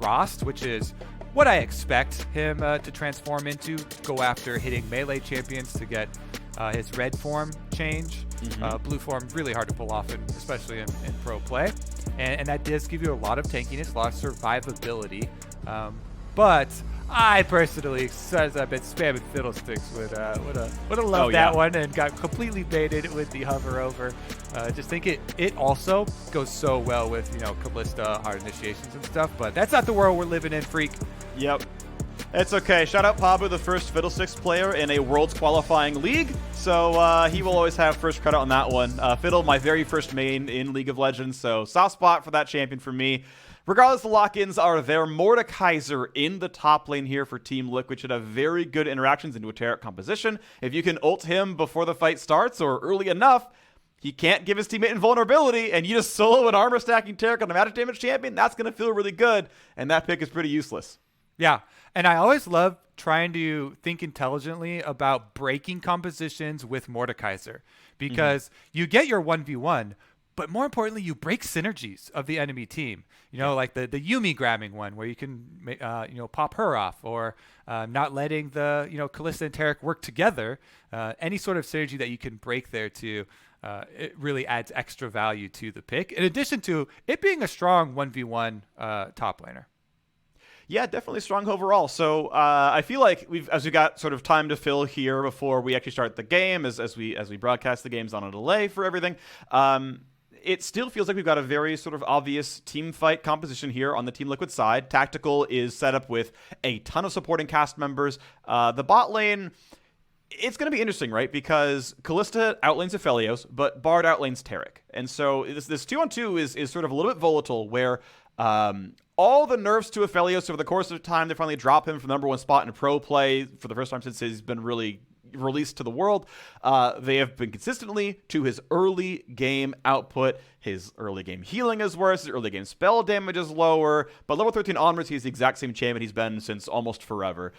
Rost, which is what I expect him to transform into, go after hitting melee champions to get his red form change. Blue form, really hard to pull off, especially in pro play. And that does give you a lot of tankiness, a lot of survivability. But I personally, since I've been spamming Fiddlesticks, would have loved that one and got completely baited with the hover over. Just think it also goes so well with, Kalista hard initiations and stuff, but that's not the world we're living in, Phreak. Yep. It's okay. Shout out Pabu, the first Fiddlesticks player in a Worlds qualifying league. So he will always have first credit on that one. Fiddle, my very first main in League of Legends, so soft spot for that champion for me. Regardless, the lock-ins are there. Mordekaiser in the top lane here for Team Liquid should have very good interactions into a Taric composition. If you can ult him before the fight starts or early enough, he can't give his teammate invulnerability, and you just solo an armor stacking Taric on a magic damage champion, that's going to feel really good, and that pick is pretty useless. Yeah, and I always love trying to think intelligently about breaking compositions with Mordekaiser, because you get your 1v1, but more importantly, you break synergies of the enemy team. Like the Yuumi grabbing one where you can, pop her off, or not letting the, Kalista and Taric work together. Any sort of synergy that you can break there too, it really adds extra value to the pick, in addition to it being a strong 1v1 top laner. Yeah, definitely strong overall. So I feel like as we got sort of time to fill here before we actually start the game, as we broadcast the games on a delay for everything, it still feels like we've got a very sort of obvious team fight composition here on the Team Liquid side. Tactical is set up with a ton of supporting cast members. The bot lane, it's going to be interesting, right? Because Kalista outlanes Aphelios, but Bard outlanes Taric. And so this 2-on-2 is sort of a little bit volatile, where all the nerfs to Aphelios over the course of time, they finally drop him from the #1 spot in pro play for the first time since he's been really released to the world. They have been consistently to his early game output. His early game healing is worse, his early game spell damage is lower, but level 13 onwards, he's the exact same champion he's been since almost forever.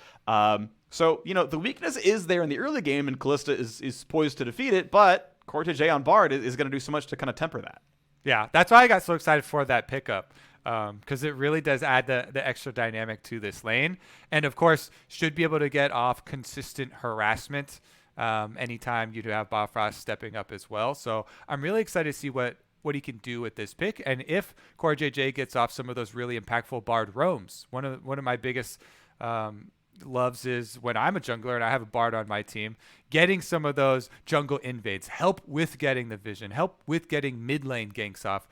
So, the weakness is there in the early game, and Kalista is poised to defeat it, but CoreJJ on Bard is going to do so much to kind of temper that. Yeah, that's why I got so excited for that pickup. Because it really does add the extra dynamic to this lane. And, of course, should be able to get off consistent harassment anytime you do have Biofrost stepping up as well. So I'm really excited to see what he can do with this pick. And if CoreJJ gets off some of those really impactful Bard roams, one of my biggest loves is when I'm a jungler and I have a Bard on my team, getting some of those jungle invades, help with getting the vision, help with getting mid lane ganks off,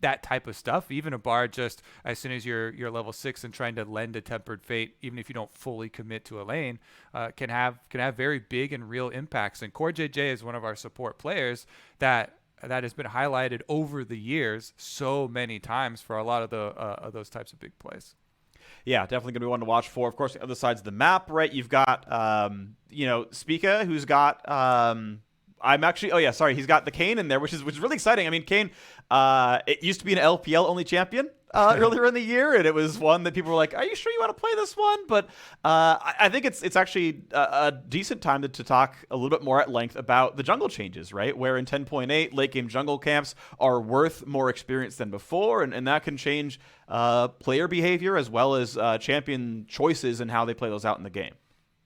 that type of stuff. Even a Bard, just as soon as you're level 6 and trying to lend a tempered fate, even if you don't fully commit to a lane, can have very big and real impacts. And CoreJJ is one of our support players that has been highlighted over the years so many times for a lot of those types of big plays. Yeah, definitely going to be one to watch for. Of course, the other sides of the map, right? You've got, Spica, who's got, he's got the Kayn in there, which is really exciting. I mean, Kayn, it used to be an LPL only champion earlier in the year, and it was one that people were like, "Are you sure you want to play this one?" But I think it's actually a decent time to talk a little bit more at length about the jungle changes, right? Where in 10.8, late game jungle camps are worth more experience than before, and that can change player behavior as well as champion choices and how they play those out in the game.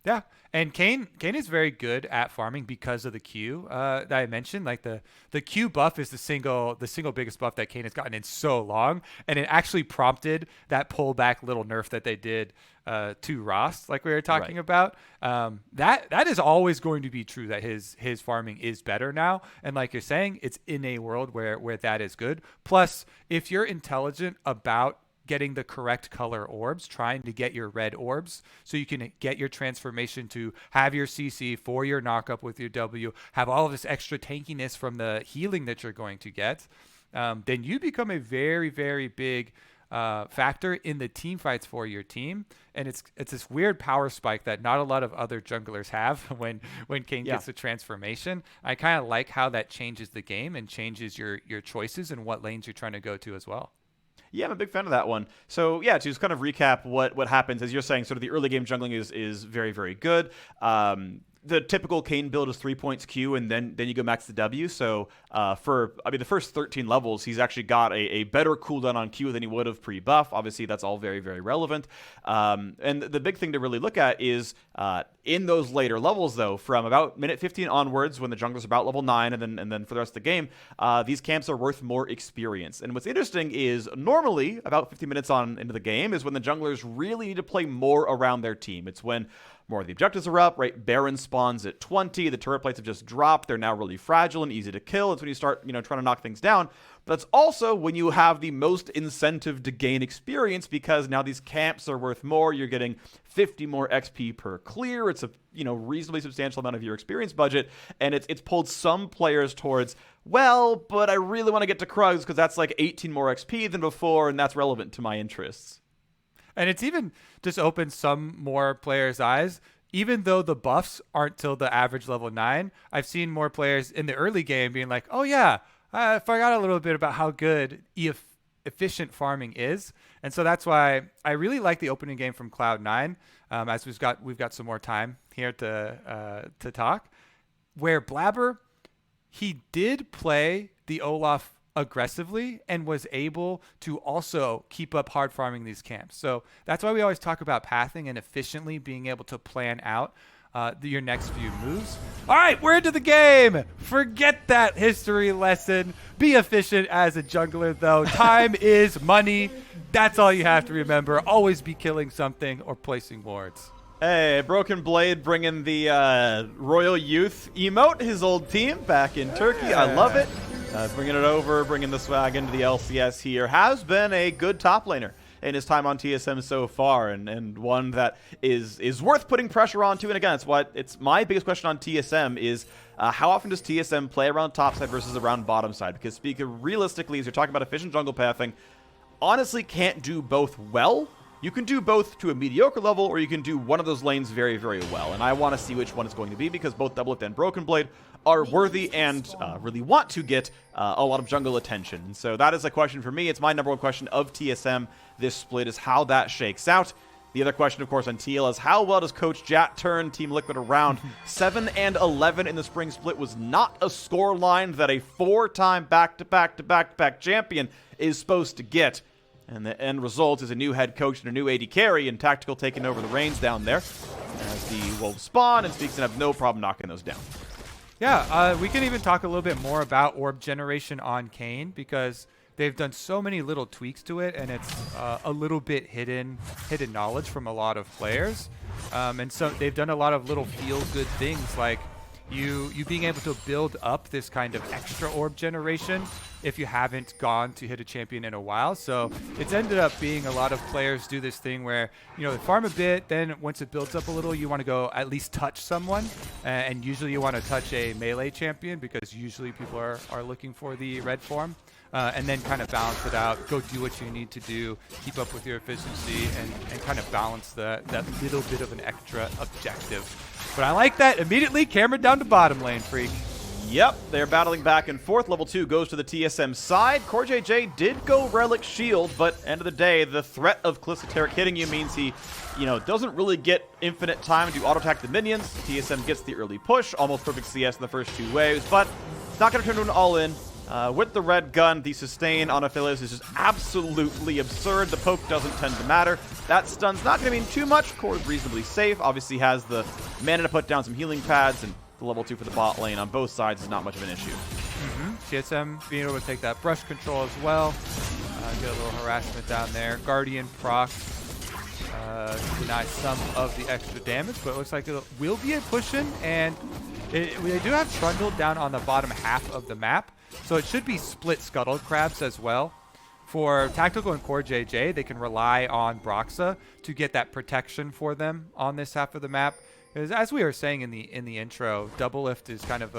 Yeah, and Kayn is very good at farming because of the Q that I mentioned. Like the Q buff is the single biggest buff that Kayn has gotten in so long, and it actually prompted that pullback little nerf that they did to Ross, like we were talking about. That is always going to be true, that his farming is better now, and like you're saying, it's in a world where that is good. Plus, if you're intelligent about getting the correct color orbs, trying to get your red orbs so you can get your transformation to have your CC for your knockup with your W, have all of this extra tankiness from the healing that you're going to get, then you become a very, very big factor in the team fights for your team. And it's this weird power spike that not a lot of other junglers have when Kayn gets the transformation. I kind of like how that changes the game and changes your choices and what lanes you're trying to go to as well. Yeah, I'm a big fan of that one. So yeah, to just kind of recap what happens, as you're saying, sort of the early game jungling is very, very good. the typical Kayn build is 3 points Q, and then you go max the W. So the first 13 levels, he's actually got a better cooldown on Q than he would have pre-buff. Obviously, that's all very, very relevant. And the big thing to really look at is in those later levels, though, from about minute 15 onwards, when the jungler's about level 9, and then for the rest of the game, these camps are worth more experience. And what's interesting is normally about 50 minutes on into the game is when the junglers really need to play more around their team. It's when more of the objectives are up, right? Baron spawns at 20. The turret plates have just dropped. They're now really fragile and easy to kill. It's when you start, trying to knock things down. But that's also when you have the most incentive to gain experience, because now these camps are worth more. You're getting 50 more XP per clear. It's a, reasonably substantial amount of your experience budget. And it's pulled some players towards, well, but I really want to get to Krugs because that's like 18 more XP than before, and that's relevant to my interests. And it's even just opened some more players' eyes. Even though the buffs aren't till the average level 9, I've seen more players in the early game being like, oh yeah, I forgot a little bit about how good efficient farming is. And so that's why I really like the opening game from Cloud9, as we've got some more time here to talk, where Blabber, he did play the Olaf aggressively and was able to also keep up hard farming these camps. So that's why we always talk about pathing and efficiently being able to plan out your next few moves. All right, we're into the game. Forget that history lesson. Be efficient as a jungler, though. Time is money. That's all you have to remember. Always be killing something or placing wards. Hey, Broken Blade bringing the Royal Youth emote, his old team back in Turkey. I love it. Bringing it over, bringing the swag into the LCS here. Has been a good top laner in his time on TSM so far, and one that is worth putting pressure onto. And again, it's my biggest question on TSM is how often does TSM play around top side versus around bottom side? Because Spica, realistically, as you're talking about efficient jungle pathing, honestly can't do both well. You can do both to a mediocre level, or you can do one of those lanes very, very well. And I want to see which one it's going to be, because both DoubleLift and Broken Blade are worthy and really want to get a lot of jungle attention. And so that is a question for me. It's my number one question of TSM this split, is how that shakes out. The other question, of course, on TL is how well does Coach Jat turn Team Liquid around? 7-11 in the spring split was not a score line that a 4-time back-to-back champion is supposed to get. And the end result is a new head coach and a new AD carry, and Tactical taking over the reins down there as the wolves spawn, and Speaks have no problem knocking those down. Yeah, we can even talk a little bit more about orb generation on Kayn, because they've done so many little tweaks to it, and it's a little bit hidden knowledge from a lot of players. And so they've done a lot of little feel-good things, like you being able to build up this kind of extra orb generation if you haven't gone to hit a champion in a while. So it's ended up being a lot of players do this thing where, they farm a bit, then once it builds up a little, you want to go at least touch someone. And usually you want to touch a melee champion, because usually people are looking for the red form. And then kind of balance it out, go do what you need to do, keep up with your efficiency, and kind of balance that little bit of an extra objective. But I like that. Immediately, camera down to bottom lane, Phreak. Yep, they're battling back and forth. Level 2 goes to the TSM side. CoreJJ did go Relic Shield, but end of the day, the threat of Kalista Taric hitting you means he, doesn't really get infinite time to auto-attack the minions. TSM gets the early push, almost perfect CS in the first 2 waves, but it's not going to turn into an all-in. With the red gun, the sustain on Aphelios is just absolutely absurd. The poke doesn't tend to matter. That stun's not going to mean too much. Core's reasonably safe. Obviously has the mana to put down some healing pads, and the level 2 for the bot lane on both sides is not much of an issue. TSM being able to take that brush control as well. Get a little harassment down there. Guardian proc. Deny some of the extra damage, but it looks like it will be a push-in, and we do have Trundle down on the bottom half of the map. So it should be split Scuttle Crabs as well. For Tactical and CoreJJ, they can rely on Broxah to get that protection for them on this half of the map. Because as we were saying in the intro, DoubleLift is kind of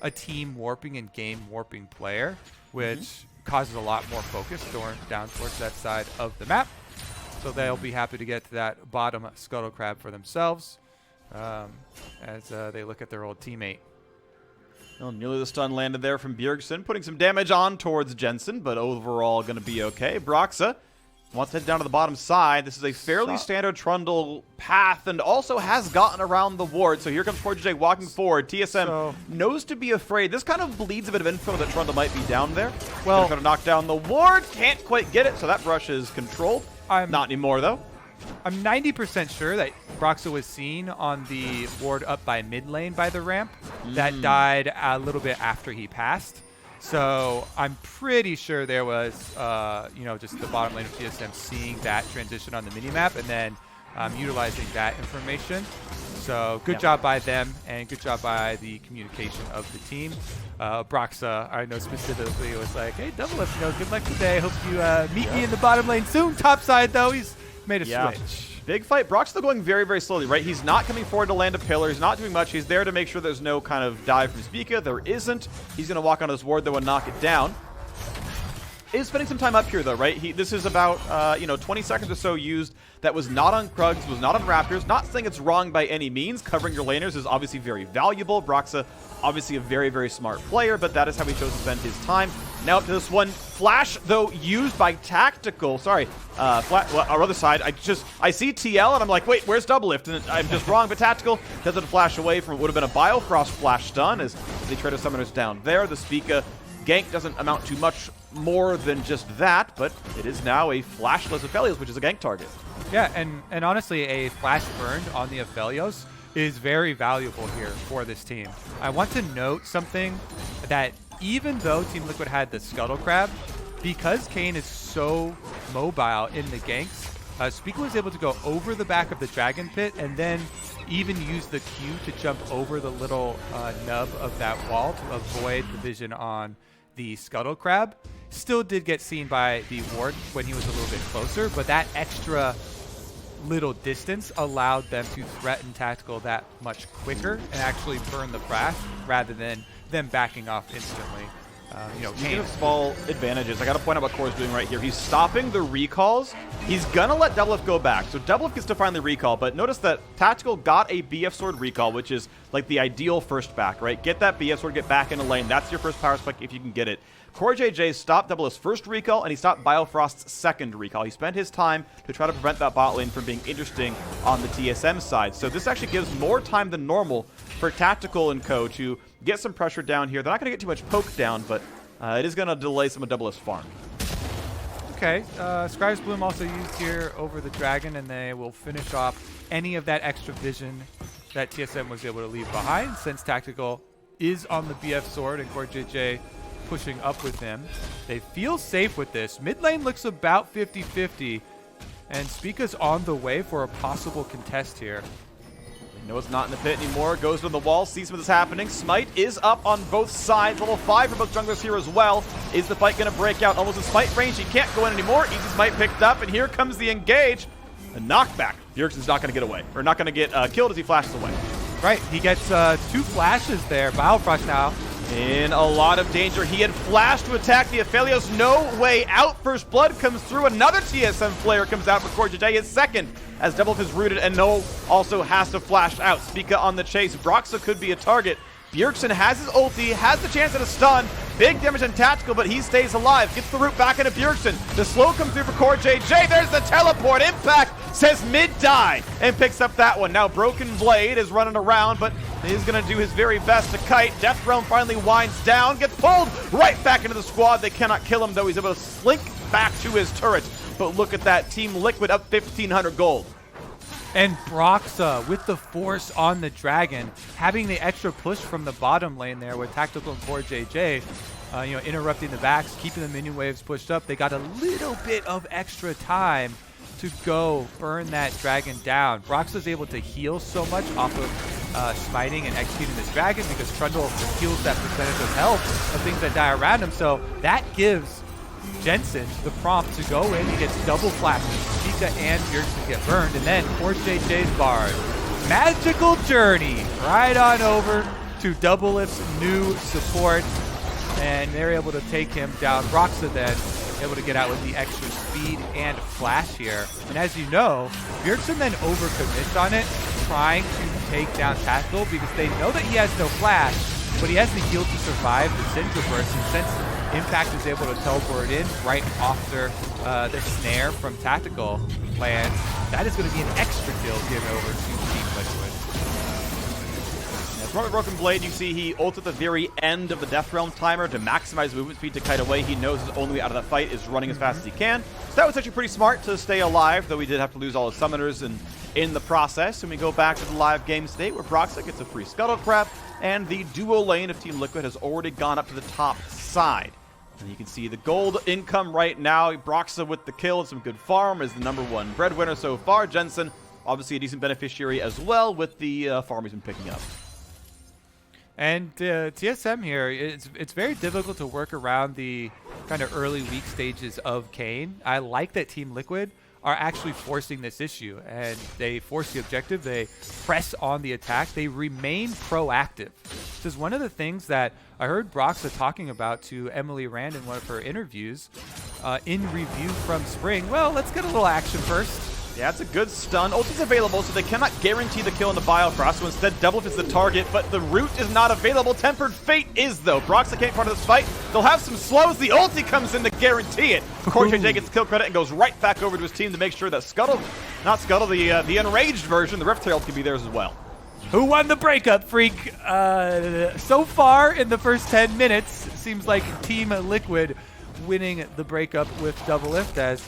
a team warping and game warping player, which causes a lot more focus down towards that side of the map. So they'll be happy to get to that bottom Scuttle Crab for themselves as they look at their old teammate. Well, nearly the stun landed there from Bjergsen, putting some damage on towards Jensen, but overall going to be okay. Broxah wants to head down to the bottom side. This is a fairly standard Trundle path and also has gotten around the ward. So here comes CoreJJ walking forward. TSM knows to be afraid. This kind of bleeds a bit of info that Trundle might be down there. Well, going to knock down the ward. Can't quite get it, so that brush is controlled. Not anymore, though. I'm 90% sure that Broxah was seen on the ward up by mid lane by the ramp. That died a little bit after he passed. So I'm pretty sure there was, you know, just the bottom lane of TSM seeing that transition on the minimap and then utilizing that information. So good job by them and good job by the communication of the team. Broxah, I know specifically, was like, hey, DoubleLift, you know, good luck today. Hope you meet me in the bottom lane soon. Top side, though, he's made a switch. Big fight. Brock's still going very, very slowly, right? He's not coming forward to land a pillar. He's not doing much. He's there to make sure there's no kind of dive from Spica. There isn't. He's going to walk on his ward, though, and knock it down. Is spending some time up here, though, right? This is about, you know, 20 seconds or so used. That was not on Krugs, was not on Raptors. Not saying it's wrong by any means. Covering your laners is obviously very valuable. Broxah, obviously a very, very smart player, but that is how he chose to spend his time. Now up to this one. Flash, though, used by Tactical. Sorry, our other side. I see TL, and I'm like, wait, where's DoubleLift? And I'm just wrong, but Tactical doesn't flash away from what would have been a Biofrost flash stun as they try to summon us down there. The Spica gank doesn't amount to much more than just that, but it is now a flashless Aphelios, which is a gank target. Yeah, and honestly, a flash burned on the Aphelios is very valuable here for this team. I want to note something that even though Team Liquid had the Scuttle Crab, because Kayn is so mobile in the ganks, Spica was able to go over the back of the Dragon Pit and then even use the Q to jump over the little nub of that wall to avoid the vision on the Scuttle Crab. Still did get seen by the ward when he was a little bit closer, but that extra little distance allowed them to threaten Tactical that much quicker and actually burn the flash rather than them backing off instantly. You know, Speaking of small advantages, I got to point out what Core's doing right here. He's stopping the recalls. He's going to let DoubleLift go back. So DoubleLift gets to finally recall, but notice that Tactical got a BF Sword recall, which is like the ideal first back, right? Get that BF Sword, get back in the lane. That's your first power spike if you can get it. CoreJJ stopped DoubleLift's first recall, and he stopped Biofrost's second recall. He spent his time to try to prevent that bot lane from being interesting on the TSM side. So this actually gives more time than normal for Tactical and co to get some pressure down here. They're not going to get too much poke down, but it is going to delay some of DoubleLift's farm. Okay, Scribe's Bloom also used here over the Dragon, and they will finish off any of that extra vision that TSM was able to leave behind, since Tactical is on the BF Sword and CoreJJ pushing up with him. They feel safe with this. Mid lane looks about 50-50, and Spica's on the way for a possible contest here. No, it's not in the pit anymore. Goes to the wall, sees what's happening. Smite is up on both sides. Level 5 for both junglers here as well. Is the fight going to break out? Almost in Smite range. He can't go in anymore. Easy Smite picked up, and here comes the engage. A knockback. Bjergsen's not going to get away, or not going to get killed as he flashes away. Right, he gets 2 flashes there. Biofrost now in a lot of danger. He had flashed to attack the Aphelios. No way out. First blood comes through. Another TSM player comes out for CoreJJ. His second, as DoubleLift is rooted, and No also has to flash out. Spica on the chase. Broxah could be a target. Bjergsen has his ulti, has the chance at a stun. Big damage on Tactical, but he stays alive. Gets the root back into Bjergsen. The slow comes through for CoreJJ. There's the teleport. Impact says mid-die and picks up that one. Now Broken Blade is running around, but he's going to do his very best to kite. Death Realm finally winds down, gets pulled right back into the squad. They cannot kill him, though. He's able to slink back to his turret. But look at that. Team Liquid up 1,500 gold. And Broxah with the force on the Dragon, having the extra push from the bottom lane there with Tactical and CoreJJ, you know, interrupting the backs, keeping the minion waves pushed up. They got a little bit of extra time to go burn that Dragon down. Broxah's able to heal so much off of smiting and executing this Dragon because Trundle heals that percentage of health of things that die around him. So that gives Jensen the prompt to go in. He gets double flashes. Spica and Bjergsen get burned, and then CoreJJ's Bard. Magical journey right on over to DoubleLift's new support, and they're able to take him down. Broxah then able to get out with the extra speed and flash here. And as you know, Bjergsen then overcommits on it, trying to take down Tactical because they know that he has no flash, but he has the heal to survive the Syndra burst. And since Impact is able to teleport in right after the snare from Tactical lands. That is going to be an extra kill given over to Team Liquid. From a Broken Blade, you see he ults at the very end of the Death Realm timer to maximize movement speed to kite away. He knows his only way out of that fight is running as fast as he can. So that was actually pretty smart to stay alive, though he did have to lose all his summoners in the process. And we go back to the live game state where Broxah gets a free Scuttle Crab, and the duo lane of Team Liquid has already gone up to the top side. And you can see the gold income right now. Broxah with the kill and some good farm is the #1 breadwinner so far. Jensen, obviously a decent beneficiary as well with the farm he's been picking up. And TSM here, it's very difficult to work around the kind of early weak stages of Kayn. I like that Team Liquid are actually forcing this issue, and they force the objective, they press on the attack, they remain proactive. This is one of the things that I heard Broxah talking about to Emily Rand in one of her interviews in review from Spring. Well, let's get a little action first. Yeah, it's a good stun. Ult is available, so they cannot guarantee the kill in the Biofrost, so instead DoubleLift is the target, but the root is not available. Tempered Fate is, though. Broxah can't part of this fight. They'll have some slows. The ulti comes in to guarantee it. CoreJJ gets kill credit and goes right back over to his team to make sure that the enraged version, the Rifttail, can be theirs as well. Who won the breakup, Phreak? So far in the first 10 minutes, seems like Team Liquid winning the breakup with DoubleLift as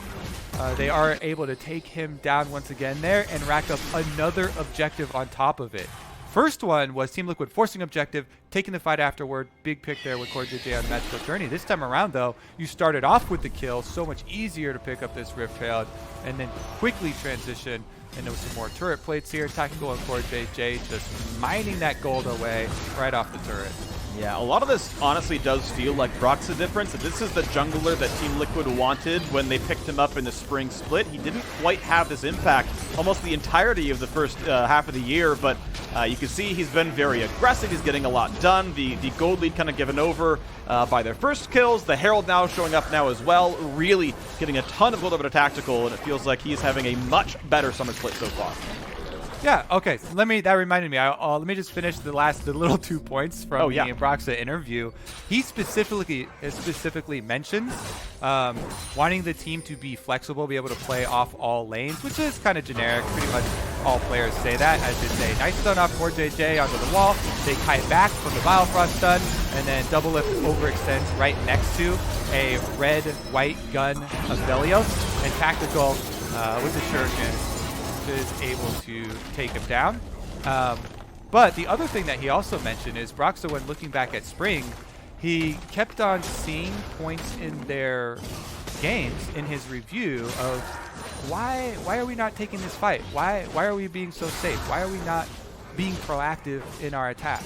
they are able to take him down once again there and rack up another objective on top of it. First one was Team Liquid forcing objective, taking the fight afterward. Big pick there with CoreJJ on Magical Journey. This time around, though, you started off with the kill. So much easier to pick up this Rifttail and then quickly transition. And there was some more turret plates here. Tactical and CoreJJ just mining that gold away right off the turret. Yeah, a lot of this honestly does feel like Broxah difference. This is the jungler that Team Liquid wanted when they picked him up in the spring split. He didn't quite have this impact almost the entirety of the first half of the year, but you can see he's been very aggressive. He's getting a lot done. The gold lead kind of given over by their first kills. The Herald now showing up now as well, really getting a ton of gold over to Tactical, and it feels like he's having a much better summer split so far. Yeah, okay. So that reminded me. Let me just finish the little 2 points from the Broxah interview. He specifically mentions wanting the team to be flexible, be able to play off all lanes, which is kind of generic. Pretty much all players say that. As they say, nice stun off CoreJJ onto the wall. They kite back from the Biofrost stun, and then DoubleLift overextends right next to a red-white gun Aphelios, and Tactical with the Shuriken is able to take him down. But the other thing that he also mentioned is Broxah, when looking back at Spring, he kept on seeing points in their games in his review of why are we not taking this fight? Why are we being so safe? Why are we not being proactive in our attack?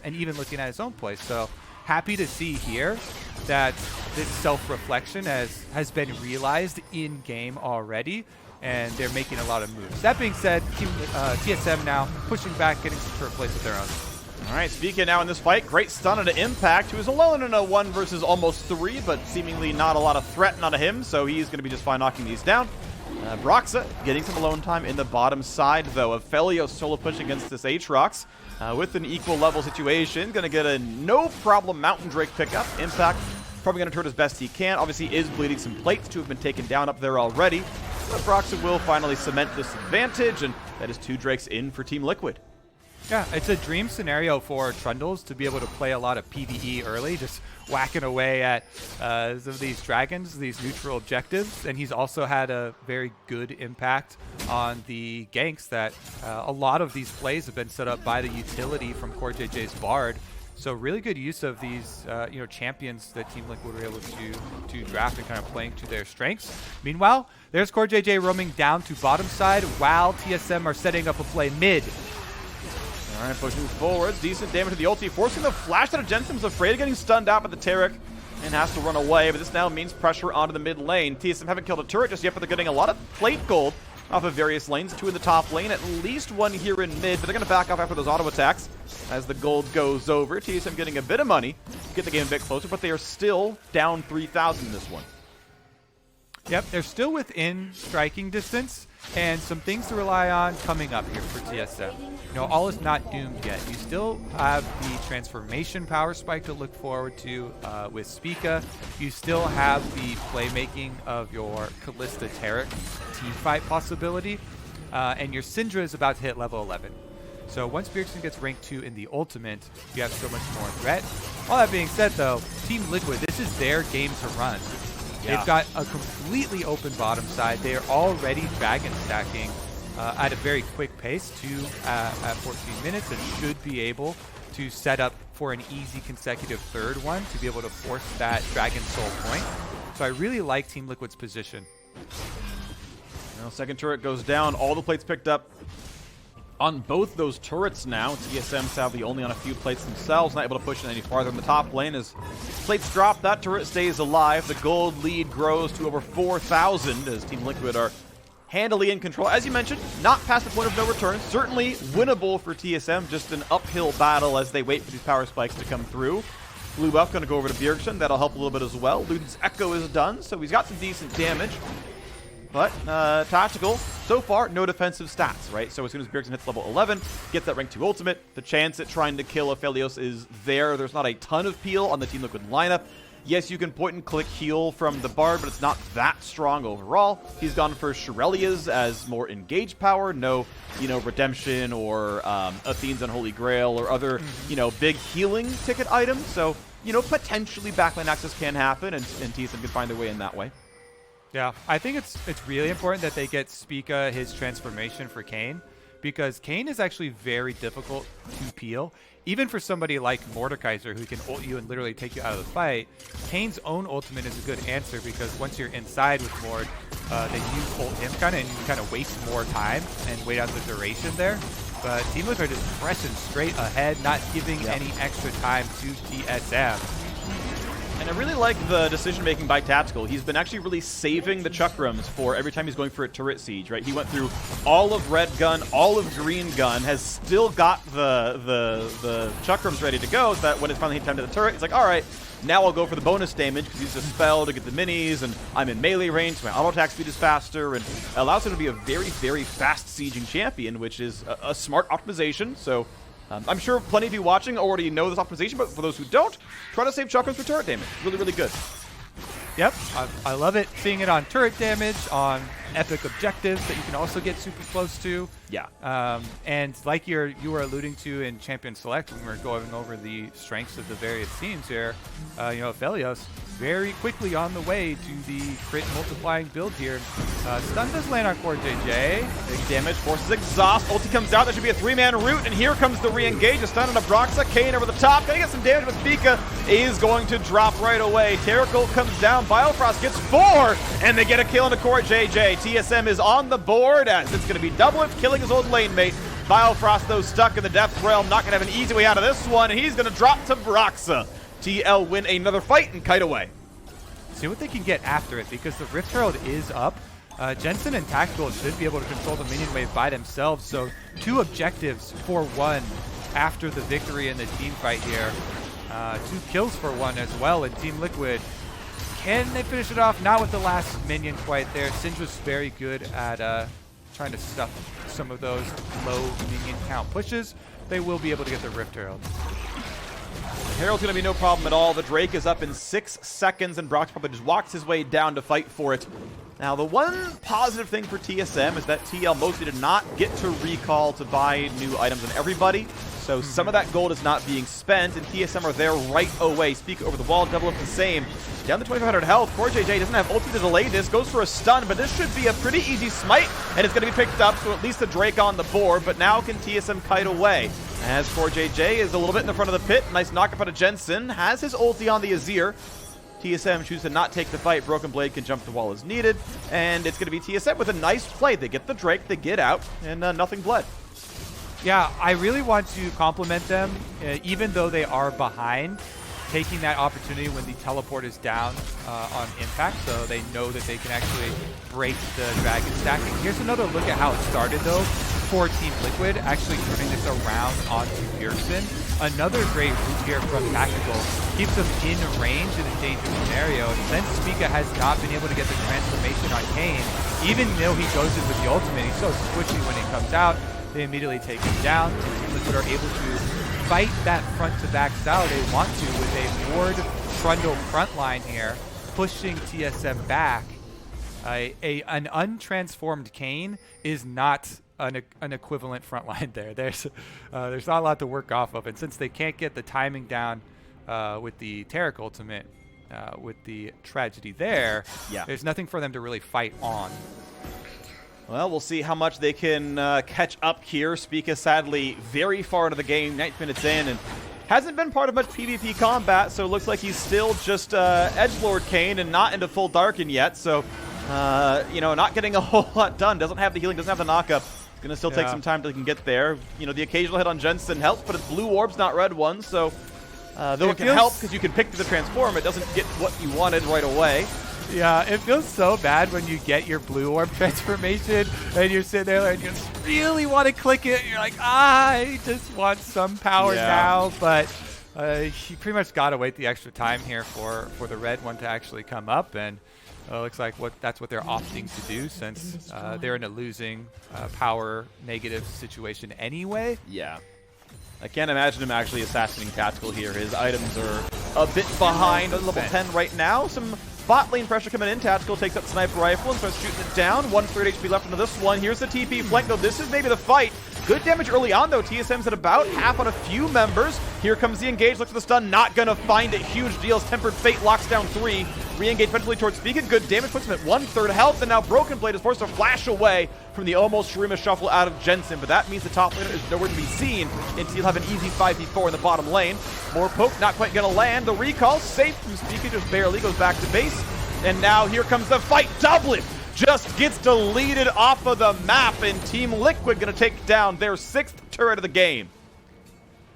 And even looking at his own play. So happy to see here that this self-reflection has been realized in game already, and they're making a lot of moves. That being said, TSM now pushing back, getting some turret plays of their own. All right, Spica now in this fight. Great stun into Impact, who is alone in a 1 versus almost 3, but seemingly not a lot of threat out of him, so he's going to be just fine knocking these down. Broxah getting some alone time in the bottom side, though. Aphelios solo push against this Aatrox with an equal level situation. Going to get a no-problem Mountain Drake pickup. Impact probably going to turn as best he can. Obviously is bleeding some plates to have been taken down up there already. But Broxah will finally cement this advantage, and that is 2 Drakes in for Team Liquid. Yeah, it's a dream scenario for Trundles to be able to play a lot of PvE early, just whacking away at some of these dragons, these neutral objectives. And he's also had a very good impact on the ganks that a lot of these plays have been set up by the utility from CoreJJ's Bard. So really good use of these champions that Team Liquid were able to draft and kind of playing to their strengths. Meanwhile, there's CoreJJ roaming down to bottom side while TSM are setting up a play mid. All right, pushing forwards. Decent damage to the ulti, forcing the flash out of Jensen's afraid of getting stunned out by the Taric and has to run away, but this now means pressure onto the mid lane. TSM haven't killed a turret just yet, but they're getting a lot of plate gold off of various lanes. 2 in the top lane, at least 1 here in mid, but they're going to back off after those auto attacks as the gold goes over. TSM getting a bit of money to get the game a bit closer, but they are still down 3,000 in this one. Yep, they're still within striking distance. And some things to rely on coming up here for TSM. You know, all is not doomed yet. You still have the transformation power spike to look forward to with Spica. You still have the playmaking of your Kalista Taric team fight possibility. And your Syndra is about to hit level 11. So once Bjergsen gets rank 2 in the ultimate, you have so much more threat. All that being said though, Team Liquid, this is their game to run. Yeah. They've got a completely open bottom side. They are already dragon stacking at a very quick pace at 14 minutes and should be able to set up for an easy consecutive third one to be able to force that Dragon Soul point. So I really like Team Liquid's position. Well, second turret goes down. All the plates picked up on both those turrets now. TSM sadly only on a few plates themselves, not able to push it any farther in the top lane. As plates drop, that turret stays alive. The gold lead grows to over 4,000 as Team Liquid are handily in control. As you mentioned, not past the point of no return. Certainly winnable for TSM, just an uphill battle as they wait for these power spikes to come through. Blue buff going to go over to Bjergsen. That'll help a little bit as well. Luden's Echo is done, so he's got some decent damage. But tactical, so far, no defensive stats, right? So as soon as Bjergsen hits level 11, gets that rank 2 ultimate, the chance at trying to kill Aphelios is there. There's not a ton of peel on the Team Liquid lineup. Yes, you can point and click heal from the Bard, but it's not that strong overall. He's gone for Shirelias as more engaged power. No, Redemption or Athene's Unholy Grail or other, big healing ticket items. So, potentially backline access can happen, and TSM can find their way in that way. Yeah, I think it's really important that they get Spica his transformation for Kayn, because Kayn is actually very difficult to peel. Even for somebody like Mordekaiser, who can ult you and literally take you out of the fight, Kayn's own ultimate is a good answer, because once you're inside with Mord, then you ult him and you kind of waste more time and wait out the duration there. But Team Liquid are just pressing straight ahead, not giving any extra time to TSM. And I really like the decision-making by Tactical. He's been actually really saving the Chakrams for every time he's going for a turret siege, right? He went through all of red gun, all of green gun, has still got the Chakrams ready to go, so that when it's finally time to the turret, he's like, all right, now I'll go for the bonus damage because he's a spell to get the minis, and I'm in melee range, so my auto attack speed is faster, and it allows him to be a very, very fast sieging champion, which is a smart optimization. So I'm sure plenty of you watching already know this optimization, but for those who don't, try to save Chakrams for turret damage. Really, really good. Yep, I love it. Seeing it on turret damage, on epic objectives that you can also get super close to. Yeah. And like you were alluding to in Champion Select when we were going over the strengths of the various teams here, Aphelios very quickly on the way to the crit multiplying build here. Stun does land on CoreJJ. Big damage, forces exhaust. Ulti comes out. That should be a 3-man root, and here comes the re-engage. A stun on a Broxah. Kayn over the top. Gonna get some damage, but Spica is going to drop right away. Taric comes down. Biofrost gets 4, and they get a kill into CoreJJ. TSM is on the board as it's going to be DoubleLift killing his old lane mate. Biofrost, though, stuck in the Death Realm. Not going to have an easy way out of this one, and he's going to drop to Broxah. TL win another fight and kite away. See what they can get after it, because the Rift Herald is up. Jensen and Tactical should be able to control the minion wave by themselves, so 2 objectives for 1 after the victory in the team fight here. 2 kills for 1 as well, and Team Liquid, can they finish it off? Not with the last minion quite there. Syndra's very good at trying to stuff some of those low minion count pushes. They will be able to get the Rift Herald. Herald's going to be no problem at all. The Drake is up in 6 seconds, and Broxah probably just walks his way down to fight for it. Now, the one positive thing for TSM is that TL mostly did not get to recall to buy new items on everybody, so some of that gold is not being spent, and TSM are there right away. Spica over the wall, double up the same. Down to 2,500 health. CoreJJ doesn't have ulti to delay this, goes for a stun, but this should be a pretty easy smite, and it's going to be picked up, so at least the Drake on the board, but now can TSM kite away? As CoreJJ is a little bit in the front of the pit. Nice knock-up out of Jensen. Has his ulti on the Azir. TSM chooses to not take the fight. Broken Blade can jump the wall as needed. And it's going to be TSM with a nice play. They get the Drake, they get out, and nothing bled. Yeah, I really want to compliment them, even though they are behind, taking that opportunity when the teleport is down on impact, so they know that they can actually break the dragon stacking. Here's another look at how it started, though, for Team Liquid, actually turning this around onto Bjergsen. Another great route here from Tactical. Keeps them in range in a dangerous scenario. And since Spica has not been able to get the transformation on Kayn, even though he goes in with the ultimate, he's so squishy when he comes out. They immediately take him down. Team Liquid are able to fight that front-to-back style they want to with a Ward Trundle front line here, pushing TSM back. An untransformed Kayn is not an equivalent front line there. There's not a lot to work off of, and since they can't get the timing down with the Taric ultimate, with the tragedy there, there's nothing for them to really fight on. Well, we'll see how much they can catch up here. Spica sadly very far into the game, 9 minutes in, and hasn't been part of much PvP combat, so it looks like he's still just edgelord Kayn and not into full Darken yet, so you know, not getting a whole lot done. Doesn't have the healing, doesn't have the knockup. It's going to still take some time till he can get there. You know, the occasional hit on Jensen helps, but it's blue orbs, not red ones, so though it can help because you can pick the transform, it doesn't get what you wanted right away. Yeah, it feels so bad when you get your blue orb transformation and you're sitting there and you just really want to click it. And you're like, I just want some power now. But you pretty much got to wait the extra time here for the red one to actually come up. And looks like that's what they're opting to do since they're in a losing power negative situation anyway. Yeah. I can't imagine him actually assassinating Tactical here. His items are a bit behind at level 10 right now. Some bot lane pressure coming in. Tactical takes up the sniper rifle and starts shooting it down. 1/3 HP left into this one. Here's the TP flank, though. This is maybe the fight. Good damage early on, though. TSM's at about half on a few members. Here comes the engage. Looks for the stun. Not going to find it. Huge deals. Tempered Fate locks down 3. Re-engage eventually towards Spica. Good damage. Puts him at 1/3 health. And now Broken Blade is forced to flash away from the almost Shurima shuffle out of Jensen. But that means the top laner is nowhere to be seen until you'll have an easy 5v4 in the bottom lane. More poke. Not quite going to land. The recall safe from Spica. Just barely goes back to base. And now here comes the fight. DoubleLift just gets deleted off of the map, and Team Liquid going to take down their 6th turret of the game.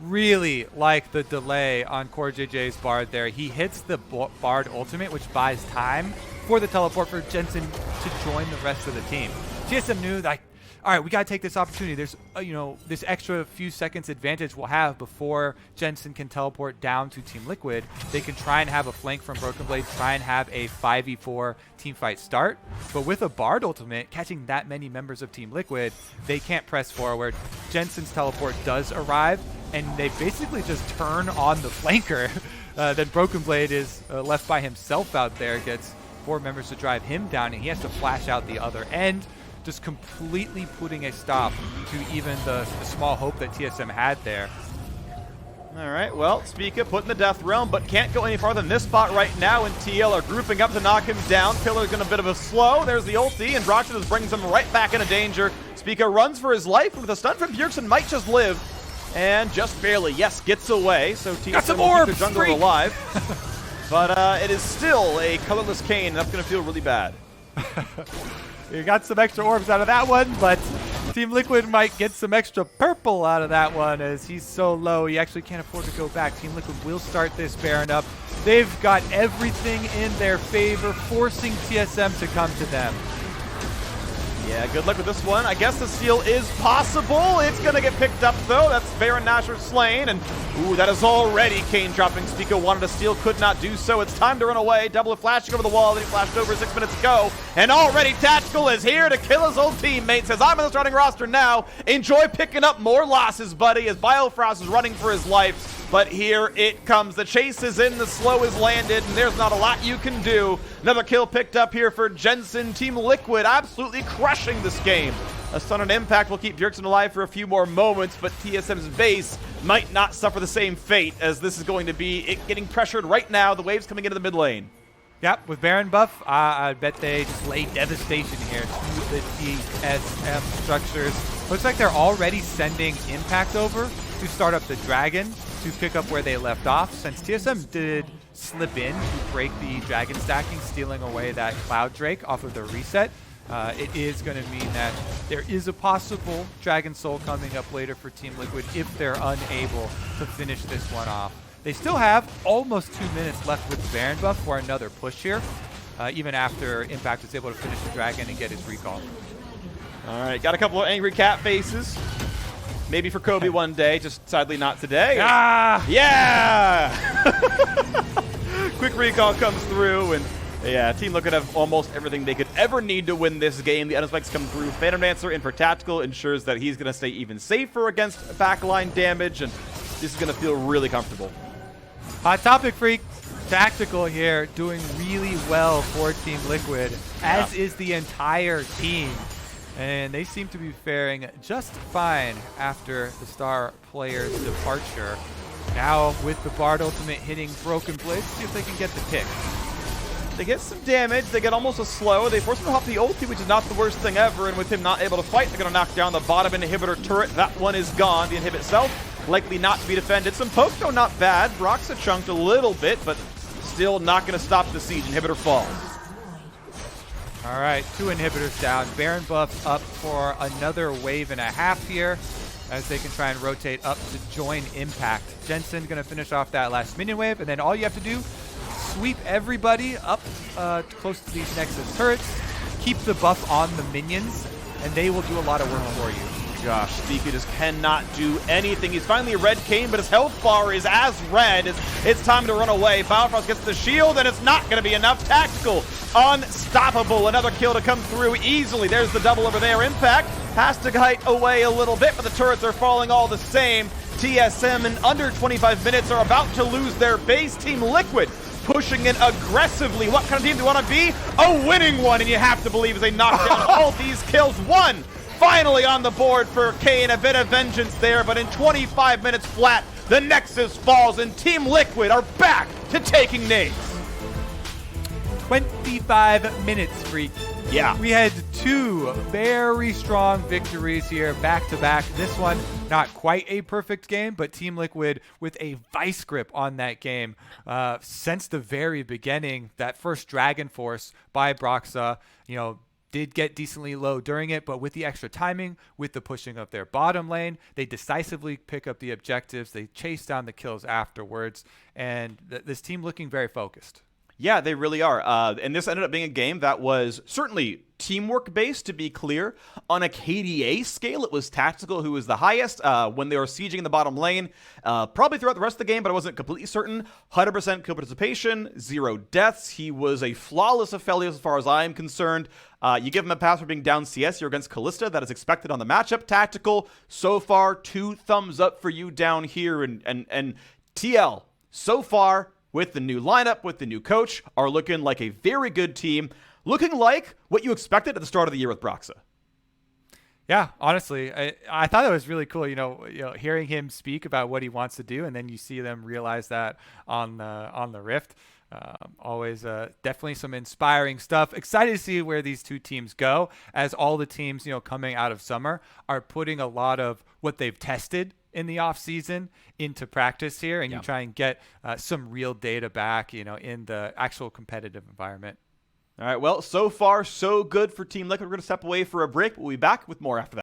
Really like the delay on CoreJJ's Bard there. He hits the Bard ultimate, which buys time for the teleport for Jensen to join the rest of the team. TSM knew, like, all right, we got to take this opportunity. There's, you know, this extra few seconds advantage we'll have before Jensen can teleport down to Team Liquid. They can try and have a flank from Broken Blade, try and have a 5v4 team fight start. But with a Bard ultimate, catching that many members of Team Liquid, they can't press forward. Jensen's teleport does arrive, and they basically just turn on the flanker. Then Broken Blade is left by himself out there, gets 4 members to drive him down, and he has to flash out the other end, just completely putting a stop to even the small hope that TSM had there. All right, well, Spica put in the Death Realm, but can't go any farther than this spot right now, and TL are grouping up to knock him down. Pillar's going a bit of a slow. There's the ulti, and Broxah just brings him right back into danger. Spica runs for his life, with a stun from Bjergsen, might just live, and just barely, yes, gets away. So TSM will keep their jungler alive. But it is still a colorless Kayn, and that's going to feel really bad. You got some extra orbs out of that one, but Team Liquid might get some extra purple out of that one as he's so low he actually can't afford to go back. Team Liquid will start this Baron up. They've got everything in their favor, forcing TSM to come to them. Yeah, good luck with this one. I guess the steal is possible. It's going to get picked up, though. That's Baron Nashor slain. And, ooh, that is already Kayn dropping. Spica wanted to steal, could not do so. It's time to run away. DoubleLift flashing over the wall. Then he flashed over 6 minutes ago. And already Tactical is here to kill his old teammate. Says, I'm in the starting roster now. Enjoy picking up more losses, buddy, as Biofrost is running for his life. But here it comes. The chase is in, the slow is landed, and there's not a lot you can do. Another kill picked up here for Jensen. Team Liquid absolutely crushing this game. A stun and impact will keep Bjergsen alive for a few more moments, but TSM's base might not suffer the same fate, as this is going to be it getting pressured right now. The wave's coming into the mid lane. Yep, with Baron buff, I bet they just lay devastation here to the TSM structures. Looks like they're already sending Impact over to start up the Dragon to pick up where they left off, since TSM did slip in to break the Dragon stacking, stealing away that Cloud Drake off of the reset. It is going to mean that there is a possible Dragon Soul coming up later for Team Liquid if they're unable to finish this one off. They still have almost 2 minutes left with Baron buff for another push here, even after Impact is able to finish the Dragon and get his recall. All right, got a couple of angry cat faces. Maybe for Kobe one day, just sadly not today. Ah! Yeah! Quick recall comes through, and Yeah, Team Liquid have almost everything they could ever need to win this game. The spikes come through. Phantom Dancer in for Tactical ensures that he's going to stay even safer against backline damage, and this is going to feel really comfortable. Hot topic, Phreak. Tactical here, doing really well for Team Liquid, as is the entire team. And they seem to be faring just fine after the star player's departure. Now with the Bard ultimate hitting Broken Blade, see if they can get the pick. They get some damage. They get almost a slow. They force him to hop the ulti, which is not the worst thing ever. And with him not able to fight, they're going to knock down the bottom inhibitor turret. That one is gone. The inhibit itself likely not to be defended. Some poke, though, not bad. Broxah chunked a little bit, but still not going to stop the siege. Inhibitor falls. All right, 2 inhibitors down. Baron buff up for another wave and a half here, as they can try and rotate up to join Impact. Jensen going to finish off that last minion wave, and then all you have to do, sweep everybody up close to these Nexus turrets, keep the buff on the minions, and they will do a lot of work for you. Gosh, Spica just cannot do anything. He's finally a red Kayn, but his health bar is as red. It's time to run away. Biofrost gets the shield, and it's not going to be enough. Tactical, unstoppable. Another kill to come through easily. There's the double over there. Impact has to kite away a little bit, but the turrets are falling all the same. TSM in under 25 minutes are about to lose their base. Team Liquid pushing in aggressively. What kind of team do you want to be? A winning one, and you have to believe as they knock down all these kills. One finally on the board for Kayn. A bit of vengeance there, but in 25 minutes flat, the Nexus falls, and Team Liquid are back to taking names. 25 minutes, Phreak. Yeah. We had 2 very strong victories here, back-to-back. This one, not quite a perfect game, but Team Liquid with a vice grip on that game. Since the very beginning, that first Dragon Force by Broxah, did get decently low during it, but with the extra timing, with the pushing of their bottom lane, they decisively pick up the objectives. They chase down the kills afterwards, and this team looking very focused. Yeah, they really are. And this ended up being a game that was certainly teamwork-based, to be clear. On a KDA scale, it was Tactical who was the highest when they were sieging the bottom lane. Probably throughout the rest of the game, but I wasn't completely certain. 100% kill participation, 0 deaths. He was a flawless Aphelios as far as I am concerned. You give him a pass for being down CS. You're against Kalista. That is expected on the matchup. Tactical, so far, 2 thumbs up for you down here. And TL, so far, with the new lineup, with the new coach, are looking like a very good team. Looking like what you expected at the start of the year with Broxah. Yeah, honestly, I thought it was really cool, hearing him speak about what he wants to do, and then you see them realize that on the Rift. Always definitely some inspiring stuff. Excited to see where these 2 teams go, as all the teams, coming out of summer are putting a lot of what they've tested in the off season into practice here, and you try and get some real data back, in the actual competitive environment. All right, well, so far, so good for Team Liquid. We're going to step away for a break. We'll be back with more after that.